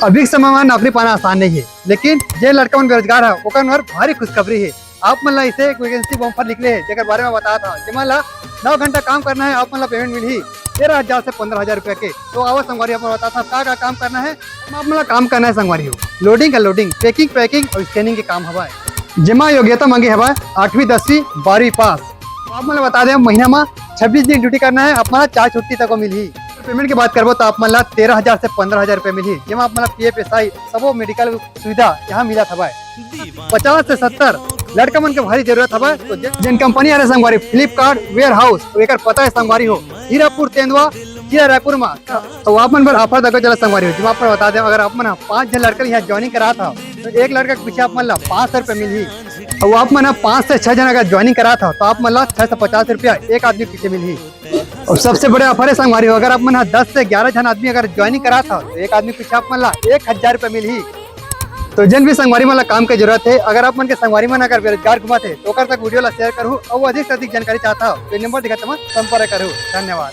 अभी के समय में नौकरी पाना आसान नहीं है, लेकिन जे लड़का मन बेरोजगार है ओकर मन भारी खुशखबरी है। आप मन ला इसे एक वैकेंसी बम्पर निकले है जेकर बारे में बताया था कि मन ला 9 घंटा काम करना है, आप मन ला पेमेंट मिली 13,000 से 15,000 रुपया के। तो आवा संगवारी आप बताया था का काम करना है, आप मन ला काम करना है संगवारी हो। लोडिंग का लोडिंग, पैकिंग और स्कैनिंग के काम हवा है। जमा योग्यता मांगे हवा 8वीं 10वीं 12वीं पास। तो आप मन बता दें महीना में 26 दिन ड्यूटी करना है, आप मन 4 छुट्टी तक मिली। पेमेंट की बात करबो तो आप मन ला 13,000 से 15,000 रुपए मिली, जेमा आप मन PF SI सबो मेडिकल सुविधा यहाँ मिला था। 50 से 70 लड़का मन के भारी जरूरत हवा। तो जिन कंपनी आ रहे संगवारी फ्लिपकार्ट वेयर हाउस तो एक पता है संगवारी हो हीरापुर तेंदुआ जिला रायपुर में। तो आप मन पर ऑफर तक चला संगवारी हो, जिमा पर बता दें अगर आप मन 5 जन लड़का यहाँ ज्वाइनिंग करा था तो एक लड़का के पीछे आप मन ला 500 रुपए मिली। और आप मन 5 से 6 जन अगर ज्वाइनिंग करा था तो आप मन ला 650 रुपया एक आदमी पीछे मिली। और सबसे बड़े ऑफर है संगवारी हो, अगर आप मन 10 से 11 जन आदमी अगर ज्वाइनिंग करा था तो एक आदमी पीछे आप मन ला 1,000 रुपए मिली। तो जन भी संगवारी मन ला काम की जरूरत है, अगर आप मन के संगवारी मन अगर बेरोजगार घुमाते तो तक वीडियो ला शेयर करूँ और अधिक से अधिक जानकारी चाहता हो तो नंबर दिखाता संपर्क करूँ। धन्यवाद।